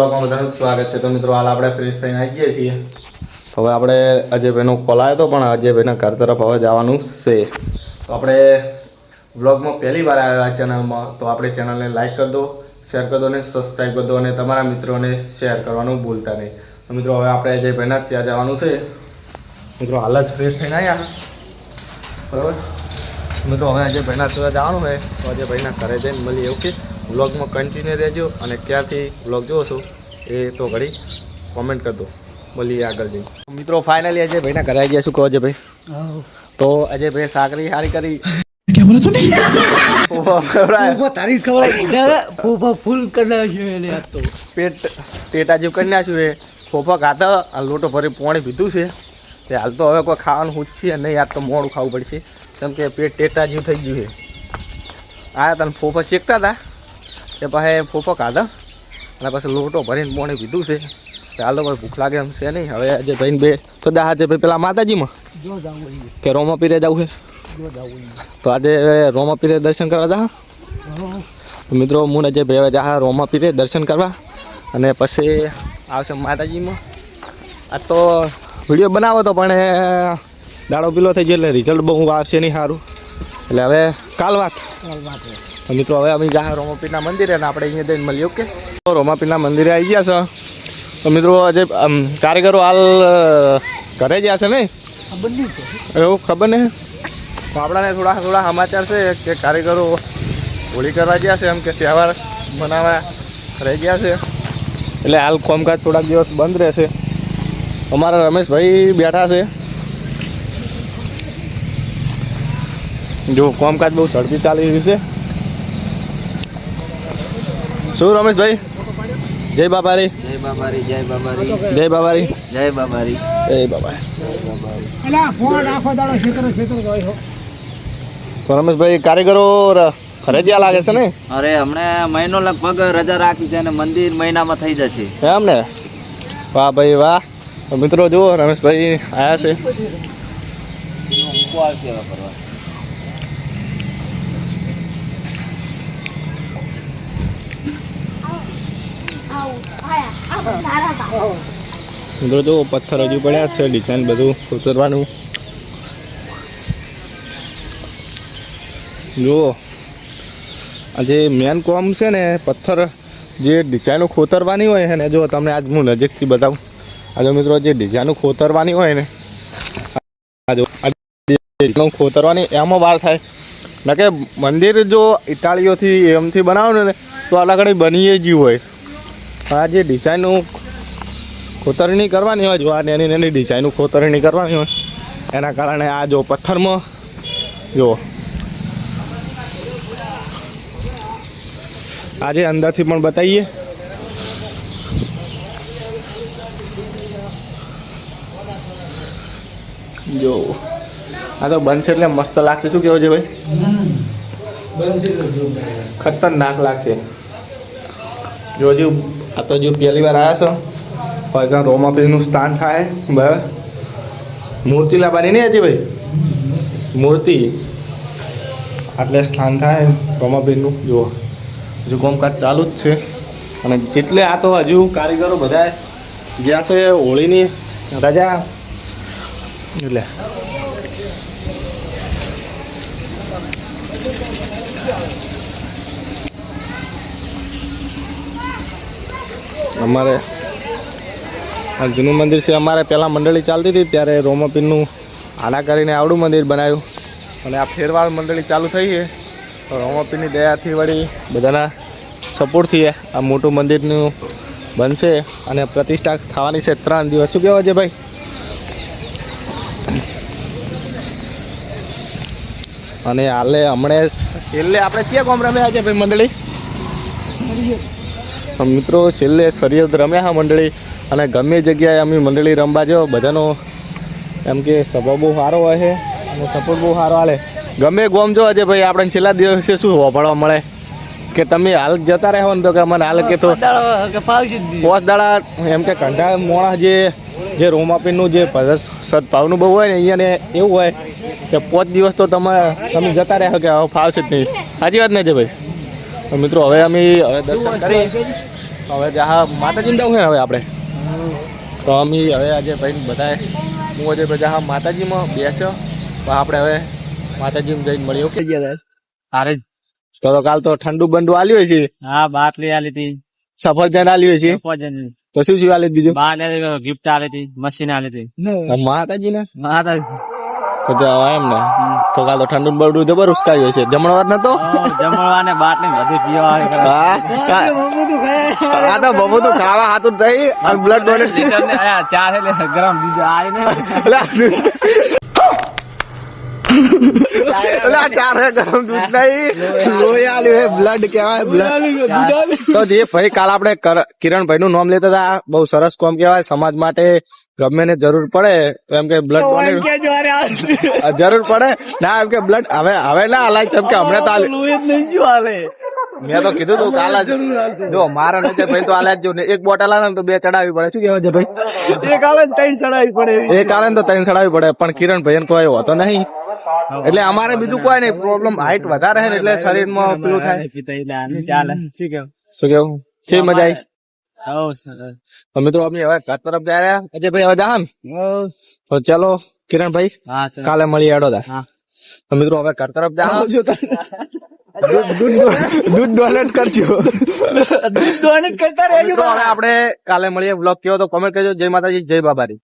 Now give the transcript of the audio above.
બ્લોગમાં બધાનું સ્વાગત છે। તો મિત્રો હાલ આપણે ફ્રેશ થઈને આવી ગયા છીએ। હવે આપણે અજયભાઈનો કોલ આવ્યો હતો પણ અજયભાઈના ઘર તરફ હવે જવાનું છે। તો આપણે બ્લોગમાં પહેલી વાર આવ્યા આ ચેનલમાં તો આપણે ચેનલને લાઈક કરી દો, શેર કરી દો અને સબસ્ક્રાઈબ કરી દો અને તમારા મિત્રોને શેર કરવાનું ભૂલતા નહીં। તો મિત્રો હવે આપણે અજયભાઈના ત્યાં જવાનું છે। મિત્રો હાલ જ ફ્રેશ થઈને આવ્યા બરાબર। મિત્રો હવે અજયભાઈના ત્યાં જવાનું છે તો અજયભાઈના ઘરે જઈને મળીએ। ઓકે, વ્લોગમાં કન્ટિન્યુ રહેજો અને ક્યાંથી વ્લોગ જોવો છો એ તો ઘડી કોમેન્ટ કરી દો। મળીએ આગળ જઈને। મિત્રો ફાઇનલી અજયભાઈના ઘરે આવી ગયા। શું કહો અજયભાઈ? તો અજયભાઈ સાકરી સારી કરી क्या बोला तूने? તારીખ ખબર ફૂલ કરી નાખ્યું તો પેટા જેવું કરી નાખ્યું છે। ફોફા ખાતા આ લોટો ભરી પાણી પીધું છે તે હાલ તો હવે કોઈ ખાવાનું પૂછશે નહીં, યાર તો મોડું ખાવું પડશે કેમ કે પેટ ટેટા જેવું થઈ ગયું છે। આ તને ફોફા શેકતા હતા તે પછી ફોફા ખાધા અને પછી લોટો ભરીને પાણી પીધું છે તે હાલ તો કોઈ ભૂખ લાગે એમ છે નહીં। હવે આજે ભાઈને બે તો આજે ભાઈ પેલા માતાજીમાં જો જાવું કે રોમા પીરે જવું છે તો આજે રોમા પીરે દર્શન કરવા જા મિત્રો। હું આજે ભાઈ જા રોમા પીરે દર્શન કરવા અને પછી આવશે માતાજીમાં। આ તો વિડીયો બનાવો તો પણ દાડો પીલો થઈ ગયો એટલે રિઝલ્ટ બહુ આવશે નહીં સારું, એટલે હવે કાલ વાત મિત્રો। હવે અમે જા રોમાપીરના મંદિરે ને આપણે અહીંયા જઈને મળીએ। ઓકે, તો રોમાપીરના મંદિરે આવી ગયા છે તો મિત્રો આજે કારીગરો હાલ ઘરે ગયા છે નહીં એવું ખબર નહીં। તો આપણાને થોડા સમાચાર છે કે કારીગરો હોળી કરવા ગયા છે, એમ કે તહેવાર મનાવવા રહી ગયા છે એટલે હાલ કામકાજ થોડાક દિવસ બંધ રહેશે। અમારા રમેશભાઈ બેઠા છે, જો કામકાજ બહુ ઝડપી ચાલી રહ્યું છે। શું રમેશભાઈ? જય બાબારી, જય બાબારી, જય બાબારી, જય બાબારી, જય બાબારી, જય બાબારી। તો રમેશભાઈ કારીગરો ઘરે જ્યાં લાગે છે ને? અરે હમણે મહિનો લગભગ રજા રાખી છે અને મંદિર મહિનામાં થઈ જશે એમ ને? વાહ ભાઈ વાહ। તો મિત્રો જુઓ રમેશભાઈ આવ્યા છે। મિત્રો જો પથ્થર હજુ પડ્યા છે, ડિઝાઇન બધું ઉતરવાનું જુઓ। આજે મેન કોમ છે ને પથ્થર જે ડિઝાઇનો ખોતરવાની હોય છે ને, જો તમને આજ હું નજીકથી બતાવું। આ જો મિત્રો જે ડિઝાઇનો ખોતરવાની હોય ને આ જો ખોતરવાની એમાં વાર થાય ને કે મંદિર જો ઇટાળીઓથી એમથી બનાવો ને તો અલગ અલગ બની જ હોય। આ જે ડિઝાઇનનું ખોતરણી કરવાની હોય, જો આ નાની નાની ડિઝાઇનનું ખોતરણી કરવાની હોય એના કારણે આ જો પથ્થરમાં જુઓ આજે અંદરથી પણ બતાવીએ। જો આ તો બનશે એટલે મસ્ત લાગશે। શું કહેવું છે ભાઈ? ખતરનાક લાગશે। જો હજુ આ તો જો પહેલી વાર આવ્યા છો ત્યાં રોમાપીરનું સ્થાન થાય બરાબર। મૂર્તિ લાવવાની નહીં હજી ભાઈ, મૂર્તિ એટલે સ્થાન થાય રોમાપીરનું। જુઓ હજુ કામકાજ ચાલુ જ છે અને જેટલે આ તો હજુ કારીગરો બધા ગયા છે હોળીની રજા એટલે અમારે આ જૂનું મંદિર છે। અમારે પહેલાં મંડળી ચાલતી હતી ત્યારે રોમાપીરનું આના કરીને આવડું મંદિર બનાવ્યું અને આ ફેરવાળ મંડળી ચાલુ થઈ છે તો રોમાપીરની દયાથી વળી બધાના સપોર્ટથી આ મોટું મંદિરનું બનશે અને પ્રતિષ્ઠા થવાની છે 3 દિવસ। શું કહેવાય છે ભાઈ? અને હાલે હમણે છેલ્લે આપણે ક્યાં ગામ રમ્યા છે ભાઈ મંડળી? મિત્રો છેલ્લે સરિયદ રમ્યા હા મંડળી અને ગમે જગ્યાએ અમે મંડળી રમવા જાઓ બધાનો એમ કે સ્વભાવ બહુ સારો હોય છે અને સપોર્ટ બહુ સારો હાલે। ગમે ગોમ જો આજે ભાઈ આપણે છેલ્લા દિવસે શું વાપરવા મળે કે તમે હાલ જતા રહો ને તો કે મને હાલ કે તો 5 દાડા એમ કે કંઠા મોણા જે રોમાપીરનું જે સદભાવનું બહુ હોય ને અહીંયાને એવું હોય કે 5 દિવસ તો તમે જતા રહો કે હવે ફાવશે જ નહીં। સાચી વાત નહીં છે ભાઈ? મિત્રો હવે અમે દર્શન કરી હવે જા માતાજી જવું છે હવે આપણે તો અમે હવે આજે ભાઈ બધાએ હું આજે બધા માતાજીમાં બેસ્યો તો આપણે હવે માતાજીમાં જઈને મળીએ ઓકે ગયા અરે તો કાલ તો ઠંડુ બંડુ આલ્યું છે હા બાટલી આલી હતી સફરજન આલ્યું છે તો શું શું આલ્યું બીજું બાર ગિફ્ટ આલી હતી મશીન આલી હતી માતાજી ને માતા તો એમ ને તો કાલ તો ઠંડુ બંડુ જબર ઉસકાયું છે જમણવાર નતો જમણવા ને બાટલી બધું પીવા આ તો બબુ તું ખાવા હાથું થઈ અને બ્લડ ડોનેટ ચા છે ગરમ બીજું આવીને ગરમ દૂધ નહીં લોહી આલ્યું બ્લડ કેવાય બ્લડ તો જે ભાઈ કાલ આપણે કિરણભાઈ નું નામ લેતા હતા બહુ સરસ કામ કેવાય સમાજ માટે ગમે ને જરૂર પડે તો એમ કે બ્લડ જરૂર પડે ના એમ કે બ્લડ હવે ના હલાય કેમ કે હમણાં તો મેં તો કીધું તું કાલ જ જો મારા નથી ભાઈ તો આલે જ જો ને એક બોટલ આવે ને તો બે ચડાવવી પડે શું કહેવાય છે ભાઈ એક આલે ને ત્રણ ચડાવવી પડે પણ કિરણભાઈ કોઈ હોતો નહીં એટલે અમારે બીજું કોઈ નહીં પ્રોબ્લેમ હાઈટ વધારે છે ને એટલે શરીરમાં પેલું થાય ચાલે શું કેવું છે મજા આવી તો મિત્રો અમે હવે ઘર તરફ જઈ રહ્યા અજયભાઈ હવે જા તો ચલો કિરણભાઈ કાલે મળીએ એડો તો મિત્રો હવે ઘર તરફ જા દૂધ ડોનેટ કરજો દૂધ ડોનેટ કરતા રહેજો હવે આપણે કાલે મળીએ વ્લોગ કેવો તો કોમેન્ટ કરજો જય માતાજી જય બાબારી